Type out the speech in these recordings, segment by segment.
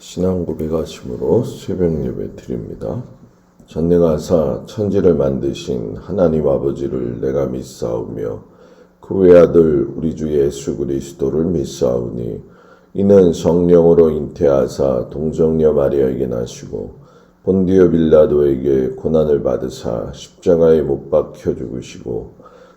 신앙 고백하심으로 새벽 예배 드립니다. 전능하사 천지를 만드신 하나님 아버지를 내가 믿사오며 그 외아들 우리 주 예수 그리스도를 믿사오니 이는 성령으로 잉태하사 동정녀 마리아에게 나시고 본디오 빌라도에게 고난을 받으사 십자가에 못 박혀 죽으시고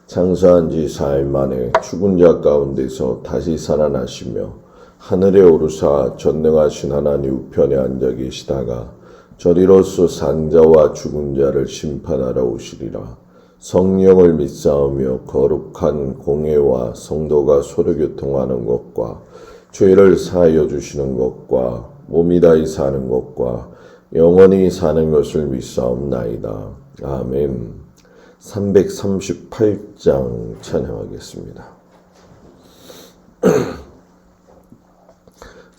장사한 지 4일 만에 죽은 자 가운데서 다시 살아나시며 하늘에 오르사 전능하신 하나님 우편에 앉아 계시다가 저리로서 산자와 죽은 자를 심판하러 오시리라. 성령을 믿사오며 거룩한 공회와 성도가 소로교통하는 것과 죄를 사하여 주시는 것과 몸이 다히 사는 것과 영원히 사는 것을 믿사옵나이다. 아멘. 338장 찬양하겠습니다.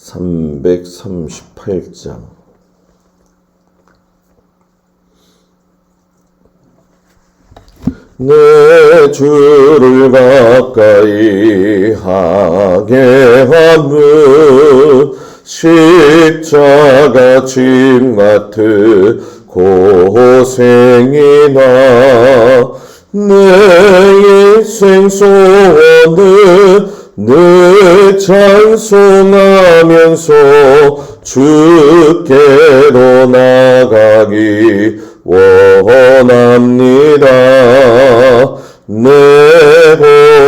338장 내 주를 가까이 하게 하는 십자가 짐 같은 고생이나 내 인생 소원은 늘 찬송하면서 주께로 나가기 원합니다. 내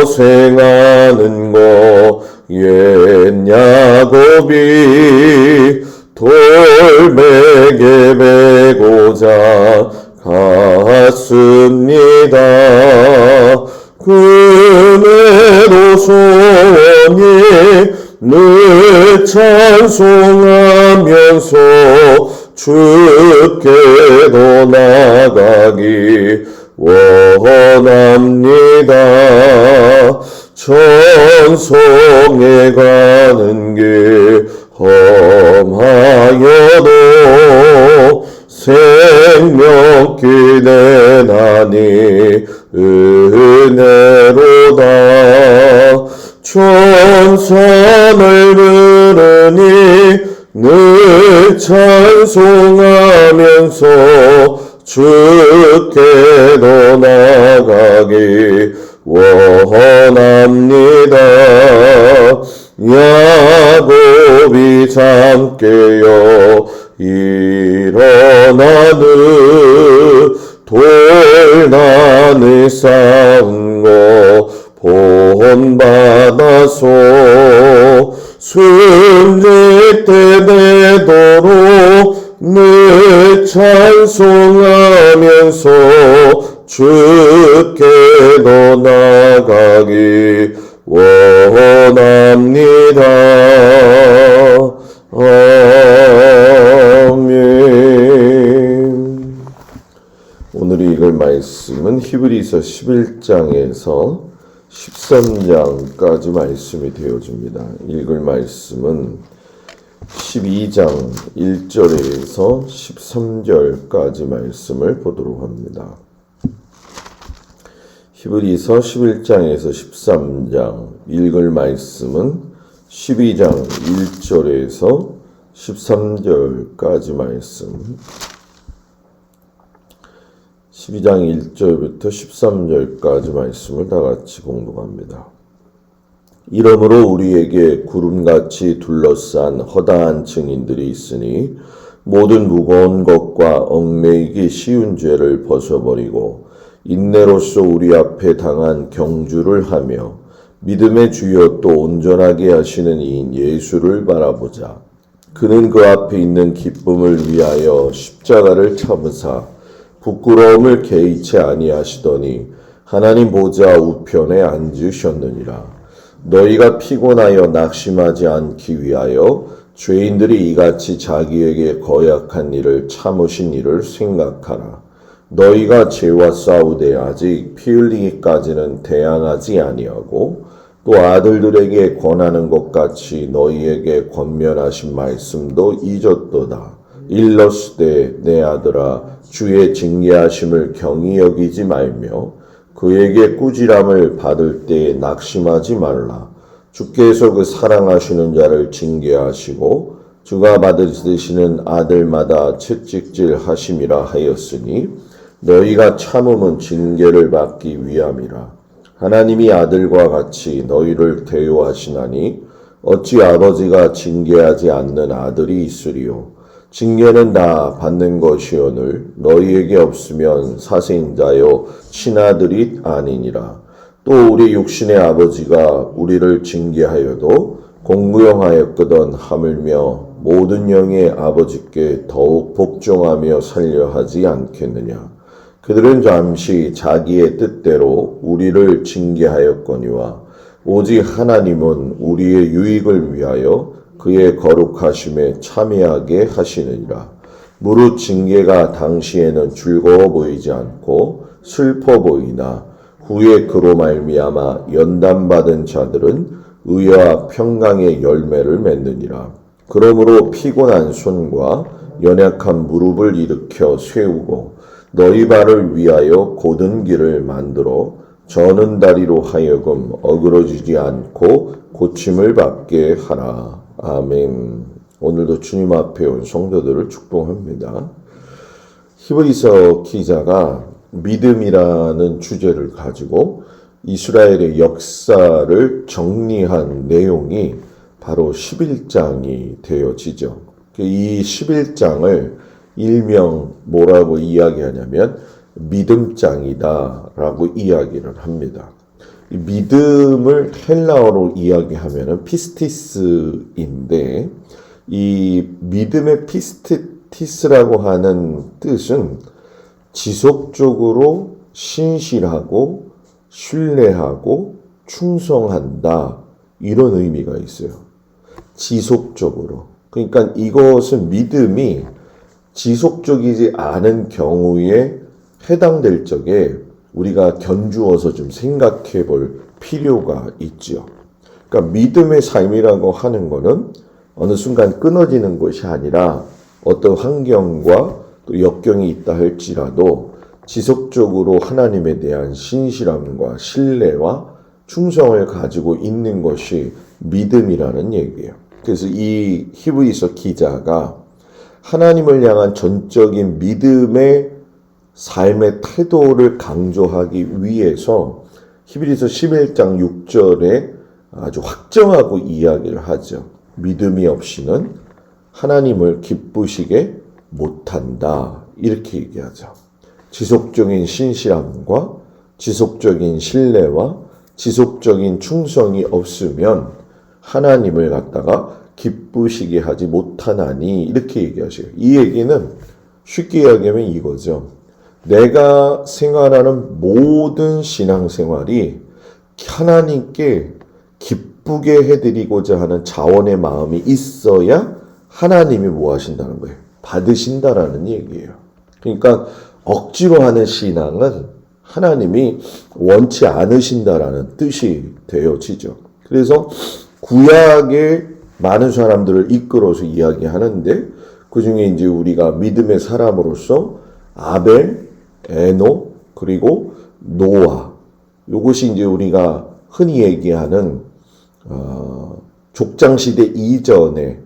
고생하는 거 옛 야곱이 돌베개 베고자 갔습니다. 그네로 소원이 늘 찬송하면서 주께로 나가기 원합니다. 천성에 가는 길 험하여도 생명길 내나니 은혜로다. 천산을 들으니 늘 찬송하면서 주께로 나가기 원합니다. 야곱이 잠 깨어 일어나는 돌단을 쌓은 거 본받아서 순직 때 되도록 늘 찬송하면서 주께로 나가기 원합니다. 아멘. 오늘 읽을 말씀은 히브리서 11장에서 13장까지 말씀이 되어집니다. 읽을 말씀은 12장 1절에서 13절까지 말씀을 보도록 합니다. 히브리서 11장에서 13장 읽을 말씀은 12장 1절에서 13절까지 말씀, 12장 1절부터 13절까지 말씀을 다 같이 공독합니다. 이러므로 우리에게 구름같이 둘러싼 허다한 증인들이 있으니 모든 무거운 것과 얽매이기 쉬운 죄를 벗어버리고 인내로써 우리 앞에 당한 경주를 하며 믿음의 주여 또 온전하게 하시는 이인 예수를 바라보자. 그는 그 앞에 있는 기쁨을 위하여 십자가를 참으사 부끄러움을 개의치 아니하시더니 하나님 보좌 우편에 앉으셨느니라. 너희가 피곤하여 낙심하지 않기 위하여 죄인들이 이같이 자기에게 거역한 일을 참으신 일을 생각하라. 너희가 죄와 싸우되 아직 피 흘리기까지는 대항하지 아니하고 또 아들들에게 권하는 것 같이 너희에게 권면하신 말씀도 잊었도다. 일러스되 내 아들아 주의 징계하심을 경히 여기지 말며 그에게 꾸지람을 받을 때에 낙심하지 말라. 주께서 그 사랑하시는 자를 징계하시고 주가 받으시는 아들마다 채찍질 하심이라 하였으니 너희가 참음은 징계를 받기 위함이라. 하나님이 아들과 같이 너희를 대우하시나니 어찌 아버지가 징계하지 않는 아들이 있으리요. 징계는 다 받는 것이오늘 너희에게 없으면 사생자요 친아들이 아니니라. 또 우리 육신의 아버지가 우리를 징계하여도 공부형하였거든 하물며 모든 영의 아버지께 더욱 복종하며 살려 하지 않겠느냐. 그들은 잠시 자기의 뜻대로 우리를 징계하였거니와 오직 하나님은 우리의 유익을 위하여 그의 거룩하심에 참여하게 하시느니라. 무릇 징계가 당시에는 즐거워 보이지 않고 슬퍼 보이나 후에 그로 말미암아 연단받은 자들은 의와 평강의 열매를 맺느니라. 그러므로 피곤한 손과 연약한 무릎을 일으켜 세우고 너희 발을 위하여 곧은 길을 만들어 저는 다리로 하여금 어그러지지 않고 고침을 받게 하라. 아멘. 오늘도 주님 앞에 온 성도들을 축복합니다. 히브리서 기자가 믿음이라는 주제를 가지고 이스라엘의 역사를 정리한 내용이 바로 11장이 되어지죠. 이 11장을 일명 뭐라고 이야기하냐면 믿음장이다라고 이야기를 합니다. 이 믿음을 헬라어로 이야기하면 피스티스인데 이 믿음의 피스티스라고 하는 뜻은 지속적으로 신실하고 신뢰하고 충성한다 이런 의미가 있어요. 지속적으로. 그러니까 이것은 믿음이 지속적이지 않은 경우에 해당될 적에 우리가 견주어서 좀 생각해 볼 필요가 있죠. 그러니까 믿음의 삶이라고 하는 것은 어느 순간 끊어지는 것이 아니라 어떤 환경과 또 역경이 있다 할지라도 지속적으로 하나님에 대한 신실함과 신뢰와 충성을 가지고 있는 것이 믿음이라는 얘기예요. 그래서 이 히브리서 기자가 하나님을 향한 전적인 믿음의 삶의 태도를 강조하기 위해서 히브리서 11장 6절에 아주 확정하고 이야기를 하죠. 믿음이 없이는 하나님을 기쁘시게 못한다. 이렇게 얘기하죠. 지속적인 신실함과 지속적인 신뢰와 지속적인 충성이 없으면 하나님을 갖다가 기쁘시게 하지 못하나니 이렇게 얘기하셔요. 이 얘기는 쉽게 이야기하면 이거죠. 내가 생활하는 모든 신앙생활이 하나님께 기쁘게 해드리고자 하는 자원의 마음이 있어야 하나님이 뭐 하신다는 거예요? 받으신다라는 얘기예요. 그러니까 억지로 하는 신앙은 하나님이 원치 않으신다라는 뜻이 되어지죠. 그래서 구약의 많은 사람들을 이끌어서 이야기하는데 그 중에 이제 우리가 믿음의 사람으로서 아벨, 에노, 그리고 노아. 이것이 이제 우리가 흔히 얘기하는 족장시대 이전의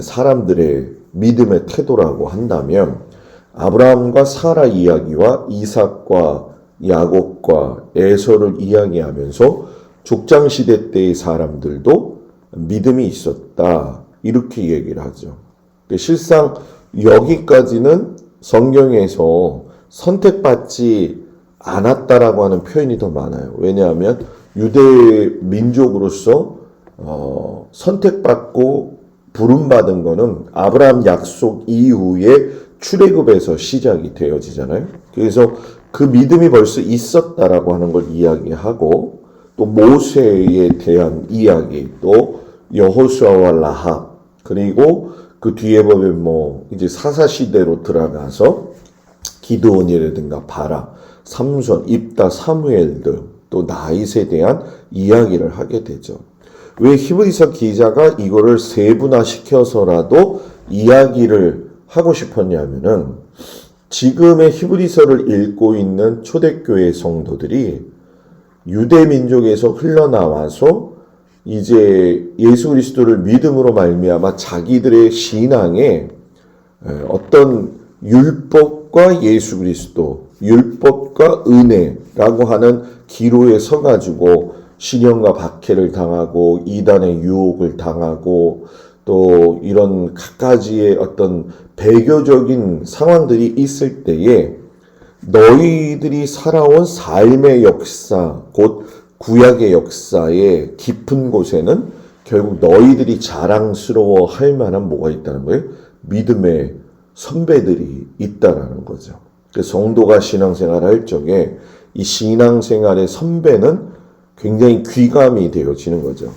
사람들의 믿음의 태도라고 한다면 아브라함과 사라 이야기와 이삭과 야곱과 에서를 이야기하면서 족장시대 때의 사람들도 믿음이 있었다. 이렇게 얘기를 하죠. 실상 여기까지는 성경에서 선택받지 않았다라고 하는 표현이 더 많아요. 왜냐하면 유대 민족으로서 선택받고 부름받은 거는 아브라함 약속 이후에 출애굽에서 시작이 되어지잖아요. 그래서 그 믿음이 벌써 있었다라고 하는 걸 이야기하고 또 모세에 대한 이야기, 또 여호수아와 라합, 그리고 그 뒤에 보면 뭐 이제 사사 시대로 들어가서 기드온이라든가 바라, 삼손, 입다, 사무엘 등 또 나잇에 대한 이야기를 하게 되죠. 왜 히브리서 기자가 이거를 세분화시켜서라도 이야기를 하고 싶었냐면은 지금의 히브리서를 읽고 있는 초대교회 성도들이 유대 민족에서 흘러나와서 이제 예수 그리스도를 믿음으로 말미암아 자기들의 신앙에 어떤 율법과 예수 그리스도, 율법과 은혜라고 하는 기로에 서가지고 시련과 박해를 당하고 이단의 유혹을 당하고 또 이런 갖가지의 어떤 배교적인 상황들이 있을 때에 너희들이 살아온 삶의 역사, 곧 구약의 역사의 깊은 곳에는 결국 너희들이 자랑스러워 할 만한 뭐가 있다는 거예요? 믿음의 선배들이 있다라는 거죠. 성도가 신앙생활을 할 적에 이 신앙생활의 선배는 굉장히 귀감이 되어지는 거죠.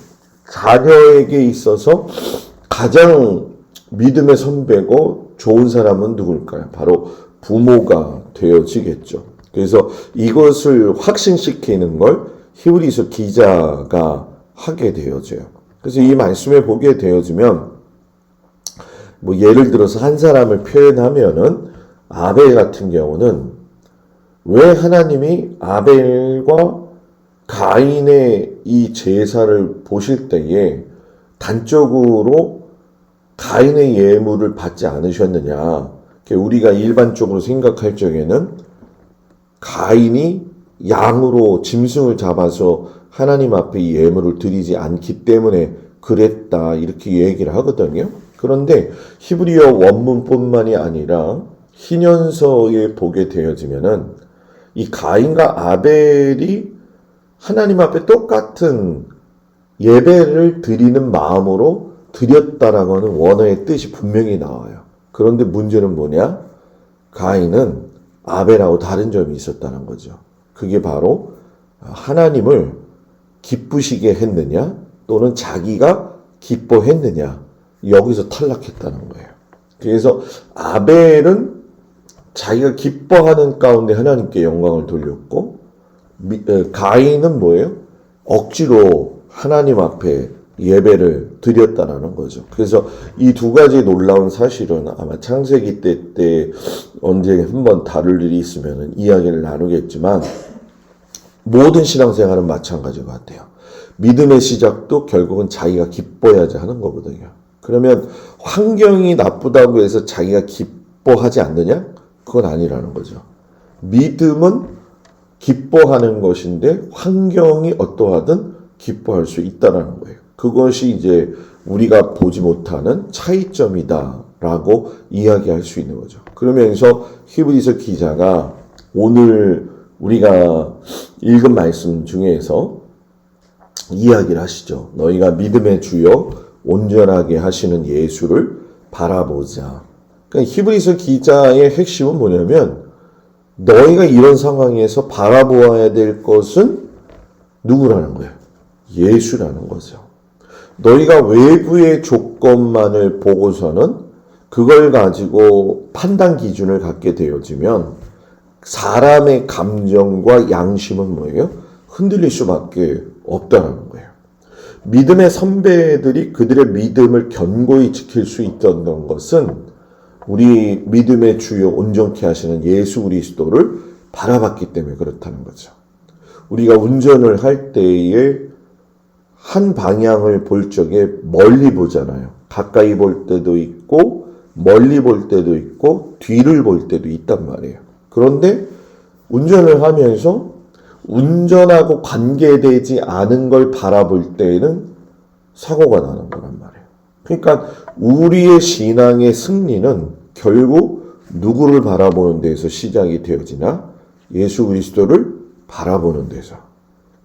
자녀에게 있어서 가장 믿음의 선배고 좋은 사람은 누굴까요? 바로 부모가 되어지겠죠. 그래서 이것을 확신시키는 걸 히브리서 기자가 하게 되어져요. 그래서 이 말씀에 보게 되어지면 뭐 예를 들어서 한 사람을 표현하면은 아벨 같은 경우는 왜 하나님이 아벨과 가인의 이 제사를 보실 때에 단적으로 가인의 예물을 받지 않으셨느냐. 우리가 일반적으로 생각할 적에는 가인이 양으로 짐승을 잡아서 하나님 앞에 이 예물을 드리지 않기 때문에 그랬다 이렇게 얘기를 하거든요. 그런데 히브리어 원문뿐만이 아니라 신약서에 보게 되어지면은 이 가인과 아벨이 하나님 앞에 똑같은 예배를 드리는 마음으로 드렸다라고 하는 원어의 뜻이 분명히 나와요. 그런데 문제는 뭐냐? 가인은 아벨하고 다른 점이 있었다는 거죠. 그게 바로 하나님을 기쁘시게 했느냐 또는 자기가 기뻐했느냐 여기서 탈락했다는 거예요. 그래서 아벨은 자기가 기뻐하는 가운데 하나님께 영광을 돌렸고 가인은 뭐예요? 억지로 하나님 앞에 예배를 드렸다라는 거죠. 그래서 이 두 가지 놀라운 사실은 아마 창세기 때 언제 한번 다룰 일이 있으면 이야기를 나누겠지만 모든 신앙생활은 마찬가지 것 같아요. 믿음의 시작도 결국은 자기가 기뻐야지 하는 거거든요. 그러면 환경이 나쁘다고 해서 자기가 기뻐하지 않느냐? 그건 아니라는 거죠. 믿음은 기뻐하는 것인데 환경이 어떠하든 기뻐할 수 있다는 거예요. 그것이 이제 우리가 보지 못하는 차이점이다라고 이야기할 수 있는 거죠. 그러면서 히브리서 기자가 오늘 우리가 읽은 말씀 중에서 이야기를 하시죠. 너희가 믿음의 주요 온전하게 하시는 예수를 바라보자. 그러니까 히브리서 기자의 핵심은 뭐냐면 너희가 이런 상황에서 바라보아야 될 것은 누구라는 거예요? 예수라는 거죠. 너희가 외부의 조건만을 보고서는 그걸 가지고 판단 기준을 갖게 되어지면 사람의 감정과 양심은 뭐예요? 흔들릴 수밖에 없다는 거예요. 믿음의 선배들이 그들의 믿음을 견고히 지킬 수 있었던 것은 우리 믿음의 주요 온전케 하시는 예수 그리스도를 바라봤기 때문에 그렇다는 거죠. 우리가 운전을 할 때에 한 방향을 볼 적에 멀리 보잖아요. 가까이 볼 때도 있고 멀리 볼 때도 있고 뒤를 볼 때도 있단 말이에요. 그런데 운전을 하면서 운전하고 관계되지 않은 걸 바라볼 때에는 사고가 나는 거란 말이에요. 그러니까 우리의 신앙의 승리는 결국 누구를 바라보는 데서 시작이 되어지나? 예수 그리스도를 바라보는 데서.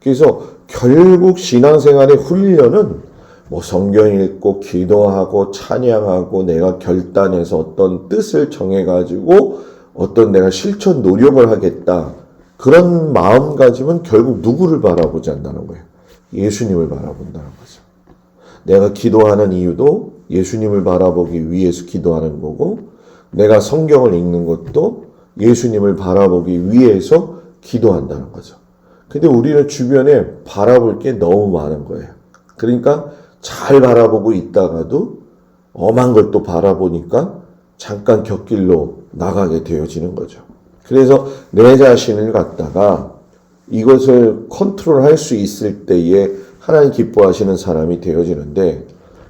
그래서 결국 신앙생활의 훈련은 뭐 성경 읽고 기도하고 찬양하고 내가 결단해서 어떤 뜻을 정해가지고 어떤 내가 실천 노력을 하겠다. 그런 마음가짐은 결국 누구를 바라보지 않는다는 거예요. 예수님을 바라본다는 거죠. 내가 기도하는 이유도 예수님을 바라보기 위해서 기도하는 거고 내가 성경을 읽는 것도 예수님을 바라보기 위해서 기도한다는 거죠. 근데 우리는 주변에 바라볼 게 너무 많은 거예요. 그러니까 잘 바라보고 있다가도 엄한 걸 또 바라보니까 잠깐 곁길로 나가게 되어지는 거죠. 그래서 내 자신을 갖다가 이것을 컨트롤할 수 있을 때에 하나님 기뻐하시는 사람이 되어지는데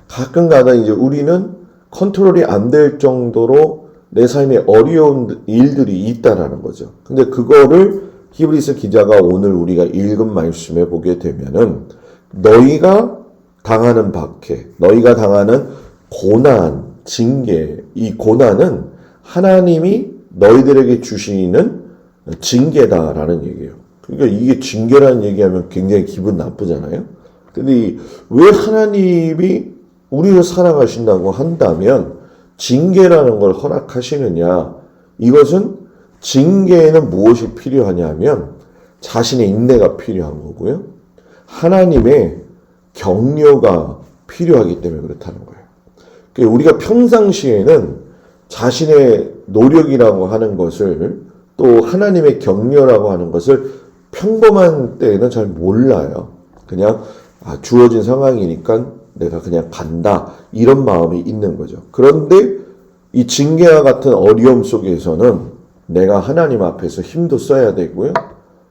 가끔가다 이제 우리는 컨트롤이 안 될 정도로 내 삶에 어려운 일들이 있다라는 거죠. 근데 그거를 히브리서 기자가 오늘 우리가 읽은 말씀에 보게 되면은 너희가 당하는 박해, 너희가 당하는 고난, 징계, 이 고난은 하나님이 너희들에게 주시는 징계다라는 얘기예요. 그러니까 이게 징계라는 얘기하면 굉장히 기분 나쁘잖아요. 근데 왜 하나님이 우리를 사랑하신다고 한다면 징계라는 걸 허락하시느냐? 이것은 징계에는 무엇이 필요하냐면 자신의 인내가 필요한 거고요. 하나님의 격려가 필요하기 때문에 그렇다는 거예요. 그러니까 우리가 평상시에는 자신의 노력이라고 하는 것을 또 하나님의 격려라고 하는 것을 평범한 때에는 잘 몰라요. 그냥 주어진 상황이니까 내가 그냥 간다 이런 마음이 있는 거죠. 그런데 이 징계와 같은 어려움 속에서는 내가 하나님 앞에서 힘도 써야 되고요.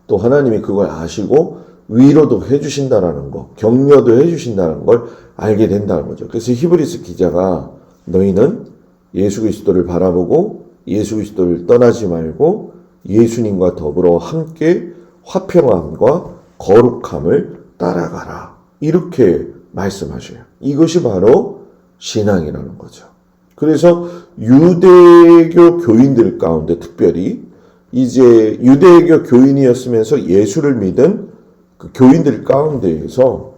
또 하나님이 그걸 아시고 위로도 해주신다라는 거, 격려도 해주신다는 걸 알게 된다는 거죠. 그래서 히브리서 기자가 너희는 예수 그리스도를 바라보고 예수 그리스도를 떠나지 말고 예수님과 더불어 함께 화평함과 거룩함을 따라가라. 이렇게 말씀하셔요. 이것이 바로 신앙이라는 거죠. 그래서 유대교 교인들 가운데 특별히 이제 유대교 교인이었으면서 예수를 믿은 그 교인들 가운데에서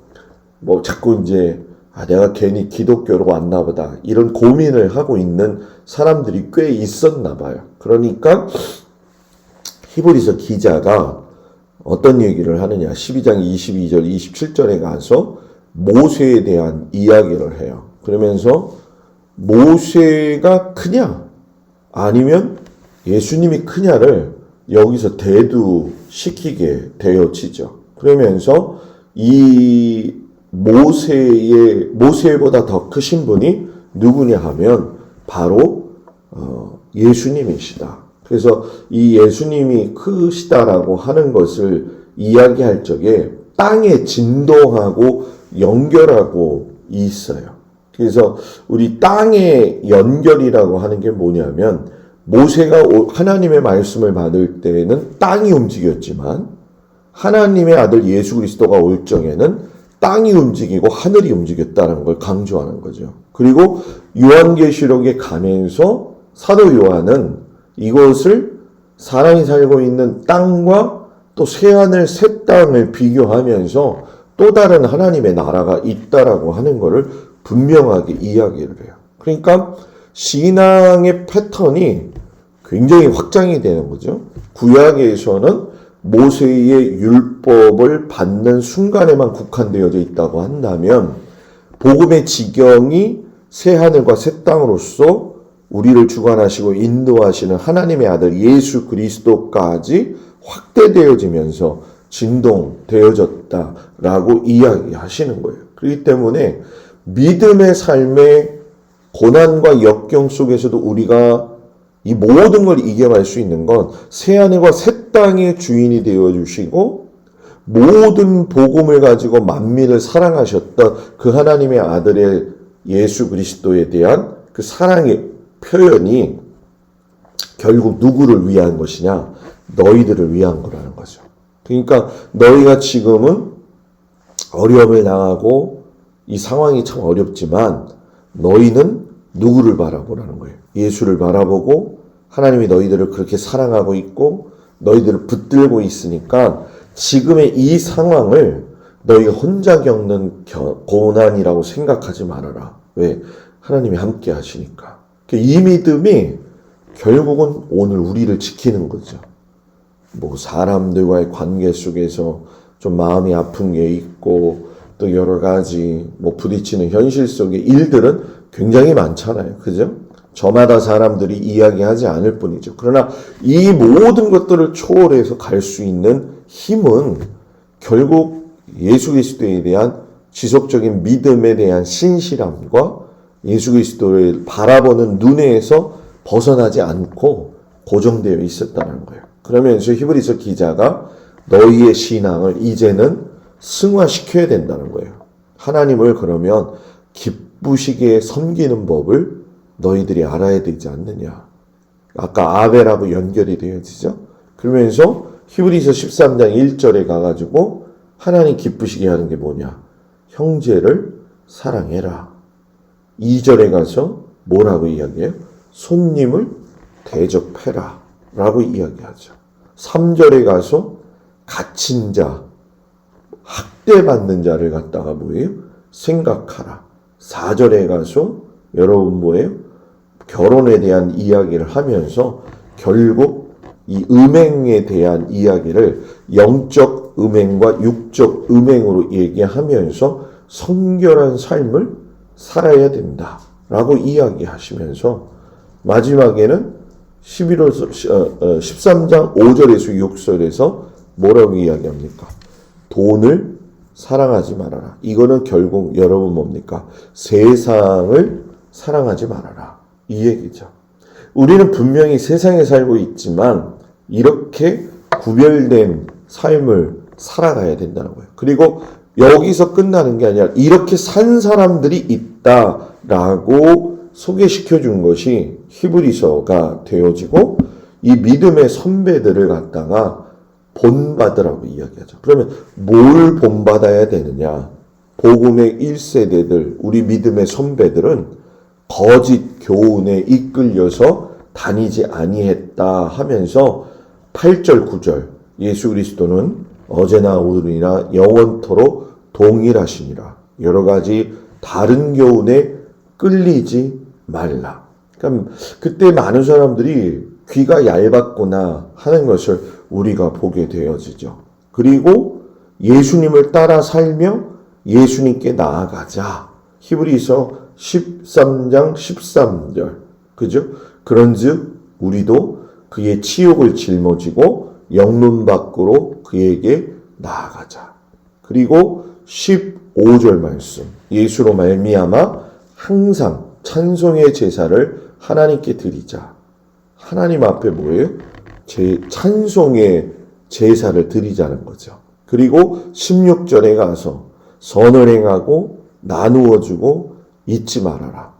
뭐 자꾸 이제 내가 괜히 기독교로 왔나 보다 이런 고민을 하고 있는 사람들이 꽤 있었나 봐요. 그러니까 히브리서 기자가 어떤 얘기를 하느냐 12장 22절 27절에 가서 모세에 대한 이야기를 해요. 그러면서 모세가 크냐 아니면 예수님이 크냐를 여기서 대두시키게 되어지죠. 그러면서 이 모세보다 더 크신 분이 누구냐 하면 바로 예수님이시다. 그래서 이 예수님이 크시다라고 하는 것을 이야기할 적에 땅에 진동하고 연결하고 있어요. 그래서 우리 땅의 연결이라고 하는 게 뭐냐면 모세가 하나님의 말씀을 받을 때에는 땅이 움직였지만 하나님의 아들 예수 그리스도가 올 적에는 땅이 움직이고 하늘이 움직였다는 걸 강조하는 거죠. 그리고 요한계시록에 가면서 사도 요한은 이것을 사람이 살고 있는 땅과 또 새하늘 새 땅을 비교하면서 또 다른 하나님의 나라가 있다라고 하는 것을 분명하게 이야기를 해요. 그러니까 신앙의 패턴이 굉장히 확장이 되는 거죠. 구약에서는 모세의 율법을 받는 순간에만 국한되어져 있다고 한다면 복음의 지경이 새하늘과 새 땅으로서 우리를 주관하시고 인도하시는 하나님의 아들 예수 그리스도까지 확대되어지면서 진동되어졌다라고 이야기하시는 거예요. 그렇기 때문에 믿음의 삶의 고난과 역경 속에서도 우리가 이 모든 걸 이겨갈 수 있는 건 새하늘과 새 땅의 주인이 되어주시고 모든 복음을 가지고 만민을 사랑하셨던 그 하나님의 아들의 예수 그리스도에 대한 그 사랑의 표현이 결국 누구를 위한 것이냐? 너희들을 위한 거라는 거죠. 그러니까 너희가 지금은 어려움을 당하고 이 상황이 참 어렵지만 너희는 누구를 바라보라는 거예요. 예수를 바라보고 하나님이 너희들을 그렇게 사랑하고 있고 너희들을 붙들고 있으니까 지금의 이 상황을 너희가 혼자 겪는 고난이라고 생각하지 말아라. 왜? 하나님이 함께 하시니까. 이 믿음이 결국은 오늘 우리를 지키는 거죠. 뭐 사람들과의 관계 속에서 좀 마음이 아픈 게 있고 또 여러 가지 뭐 부딪히는 현실 속의 일들은 굉장히 많잖아요. 그죠? 저마다 사람들이 이야기하지 않을 뿐이죠. 그러나 이 모든 것들을 초월해서 갈 수 있는 힘은 결국 예수 그리스도에 대한 지속적인 믿음에 대한 신실함과 예수 그리스도를 바라보는 눈에서 벗어나지 않고 고정되어 있었다는 거예요. 그러면서 히브리서 기자가 너희의 신앙을 이제는 승화시켜야 된다는 거예요. 하나님을 그러면 기쁘시게 섬기는 법을 너희들이 알아야 되지 않느냐. 아까 아벨하고 연결이 되어지죠. 그러면서 히브리서 13장 1절에 가가지고 하나님 기쁘시게 하는 게 뭐냐. 형제를 사랑해라. 2절에 가서 뭐라고 이야기해요? 손님을 대접해라 라고 이야기하죠. 3절에 가서 갇힌 자, 학대받는 자를 갖다가 뭐예요? 생각하라. 4절에 가서 여러분 뭐예요? 결혼에 대한 이야기를 하면서 결국 이 음행에 대한 이야기를 영적 음행과 육적 음행으로 얘기하면서 성결한 삶을 살아야 된다라고 이야기하시면서 마지막에는 13장 5절에서 6절에서 뭐라고 이야기합니까? 돈을 사랑하지 말아라. 이거는 결국 여러분 뭡니까? 세상을 사랑하지 말아라. 이 얘기죠. 우리는 분명히 세상에 살고 있지만 이렇게 구별된 삶을 살아가야 된다는 거예요. 그리고 여기서 끝나는 게 아니라 이렇게 산 사람들이 있다라고 소개시켜 준 것이 히브리서가 되어지고 이 믿음의 선배들을 갖다가 본받으라고 이야기하죠. 그러면 뭘 본받아야 되느냐? 복음의 1세대들, 우리 믿음의 선배들은 거짓 교훈에 이끌려서 다니지 아니했다 하면서 8절, 9절 예수 그리스도는 어제나 오늘이나 영원토록 동일하시니라. 여러 가지 다른 교훈에 끌리지 말라. 그러니까 그때 많은 사람들이 귀가 얇았구나 하는 것을 우리가 보게 되어지죠. 그리고 예수님을 따라 살며 예수님께 나아가자. 히브리서 13장 13절. 그죠? 그런즉 우리도 그의 치욕을 짊어지고 영문 밖으로 그에게 나아가자. 그리고 15절 말씀. 예수로 말미암아 항상 찬송의 제사를 하나님께 드리자. 하나님 앞에 뭐예요? 찬송의 제사를 드리자는 거죠. 그리고 16절에 가서 선을 행하고 나누어 주고 잊지 말아라.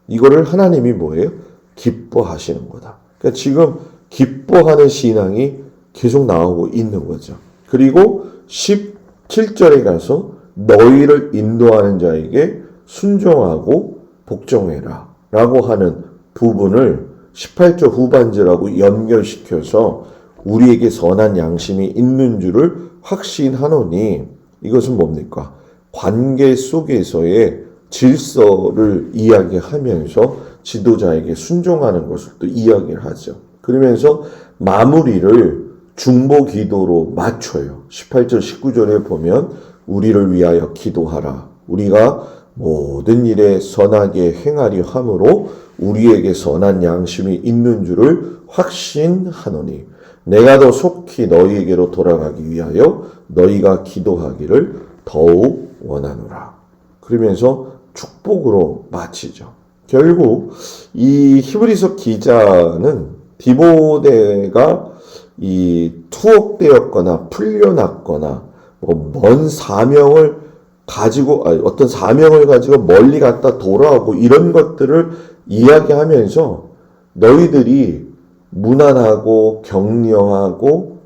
이거를 하나님이 뭐예요? 기뻐하시는 거다. 그러니까 지금 기뻐하는 신앙이 계속 나오고 있는 거죠. 그리고 17절에 가서 너희를 인도하는 자에게 순종하고 복종해라 라고 하는 부분을 18절 후반절하고 연결시켜서 우리에게 선한 양심이 있는 줄을 확신하노니 이것은 뭡니까? 관계 속에서의 질서를 이야기하면서 지도자에게 순종하는 것을 또 이야기를 하죠. 그러면서 마무리를 중보 기도로 맞춰요. 18절 19절에 보면 우리를 위하여 기도하라. 우리가 모든 일에 선하게 행하려 함으로 우리에게 선한 양심이 있는 줄을 확신하노니 내가 더 속히 너희에게로 돌아가기 위하여 너희가 기도하기를 더욱 원하노라. 그러면서 축복으로 마치죠. 결국 이 히브리서 기자는 디모데가 이 투옥되었거나 풀려났거나 먼 사명을 가지고 어떤 사명을 가지고 멀리 갔다 돌아오고 이런 것들을 이야기하면서 너희들이 무난하고 격려하고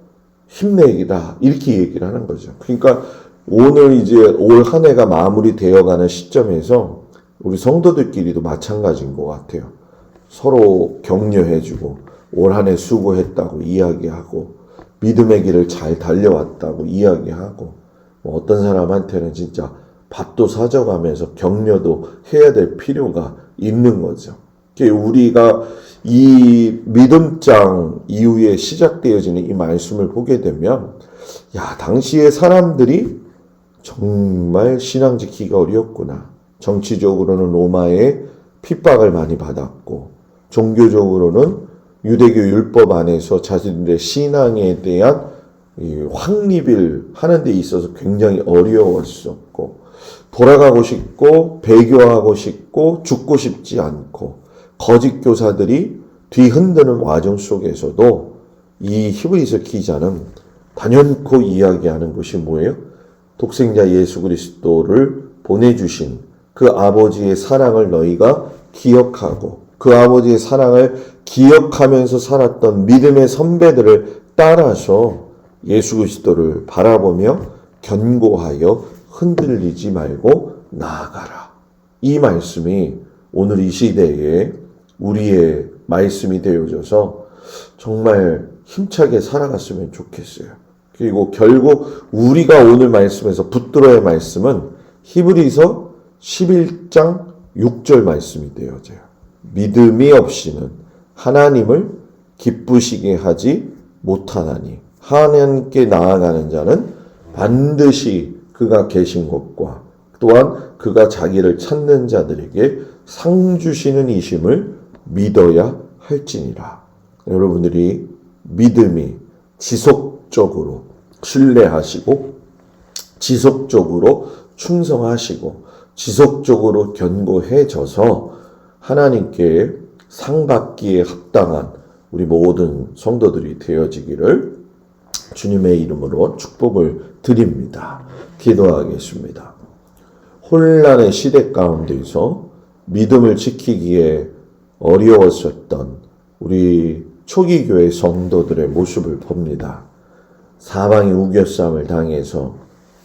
힘내기다 이렇게 얘기를 하는 거죠. 그러니까 오늘 이제 올 한 해가 마무리되어가는 시점에서 우리 성도들끼리도 마찬가지인 것 같아요. 서로 격려해주고 올 한 해 수고했다고 이야기하고 믿음의 길을 잘 달려왔다고 이야기하고 어떤 사람한테는 진짜 밥도 사줘가면서 격려도 해야 될 필요가 있는 거죠. 우리가 이 믿음장 이후에 시작되어지는 이 말씀을 보게 되면 당시의 사람들이 정말 신앙 지키기가 어려웠구나. 정치적으로는 로마의 핍박을 많이 받았고 종교적으로는 유대교 율법 안에서 자신들의 신앙에 대한 확립을 하는 데 있어서 굉장히 어려웠었고 돌아가고 싶고 배교하고 싶고 죽고 싶지 않고 거짓 교사들이 뒤흔드는 과정 속에서도 이 히브리서 기자는 단연코 이야기하는 것이 뭐예요? 독생자 예수 그리스도를 보내주신 그 아버지의 사랑을 너희가 기억하고 그 아버지의 사랑을 기억하면서 살았던 믿음의 선배들을 따라서 예수 그리스도를 바라보며 견고하여 흔들리지 말고 나아가라. 이 말씀이 오늘 이 시대에 우리의 말씀이 되어져서 정말 힘차게 살아갔으면 좋겠어요. 그리고 결국 우리가 오늘 말씀에서 붙들어야 할 말씀은 히브리서 11장 6절 말씀이 되어져요. 믿음이 없이는 하나님을 기쁘시게 하지 못하나니 하나님께 나아가는 자는 반드시 그가 계신 것과 또한 그가 자기를 찾는 자들에게 상 주시는 이심을 믿어야 할지니라. 여러분들이 믿음이 지속적으로 신뢰하시고 지속적으로 충성하시고 지속적으로 견고해져서 하나님께 상 받기에 합당한 우리 모든 성도들이 되어지기를 주님의 이름으로 축복을 드립니다. 기도하겠습니다. 혼란의 시대 가운데서 믿음을 지키기에 어려웠었던 우리 초기 교회 성도들의 모습을 봅니다. 사방이 우겨싸움을 당해서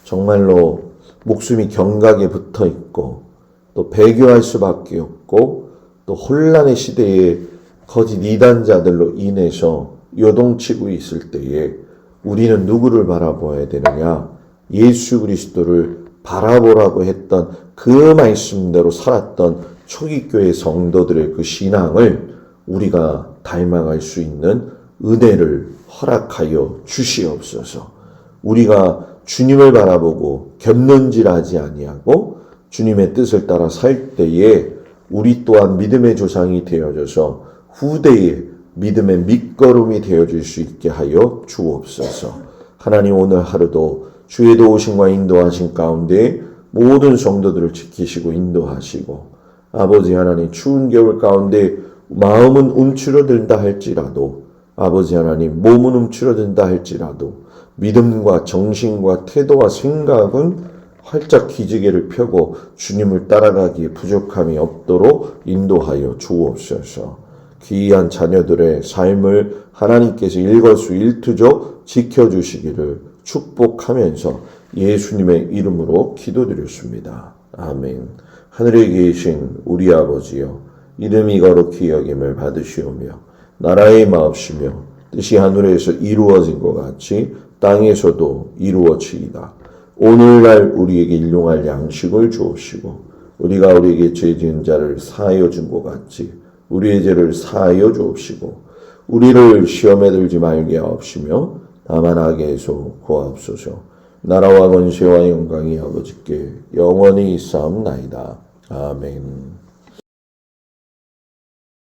정말로 목숨이 경각에 붙어 있고 또 배교할 수밖에 없고 또 혼란의 시대에 거짓 이단자들로 인해서 요동치고 있을 때에 우리는 누구를 바라보아야 되느냐? 예수 그리스도를 바라보라고 했던 그 말씀대로 살았던 초기교회 성도들의 그 신앙을 우리가 닮아갈 수 있는 은혜를 허락하여 주시옵소서. 우리가 주님을 바라보고 곁눈질하지 아니하고 주님의 뜻을 따라 살 때에 우리 또한 믿음의 조상이 되어져서 후대에 믿음의 밑거름이 되어줄 수 있게 하여 주옵소서. 하나님 오늘 하루도 주의 도우심과 인도하신 가운데 모든 성도들을 지키시고 인도하시고 아버지 하나님 추운 겨울 가운데 마음은 움츠러든다 할지라도 아버지 하나님 몸은 움츠러든다 할지라도 믿음과 정신과 태도와 생각은 활짝 기지개를 펴고 주님을 따라가기에 부족함이 없도록 인도하여 주옵소서. 귀한 자녀들의 삶을 하나님께서 일거수일투족 지켜주시기를 축복하면서 예수님의 이름으로 기도드렸습니다. 아멘. 하늘에 계신 우리 아버지여 이름이 거룩히 여김을 받으시오며 나라의 마옵시며 뜻이 하늘에서 이루어진 것 같이 땅에서도 이루어지이다. 오늘날 우리에게 일용할 양식을 주옵시고 우리가 우리에게 죄 지은 자를 사하여 준 것 같이 우리의 죄를 사하여 주옵시고 우리를 시험에 들지 말게 하옵시며 다만 악에서 구하옵소서. 나라와 권세와 영광이 아버지께 영원히 있사옵나이다. 아멘.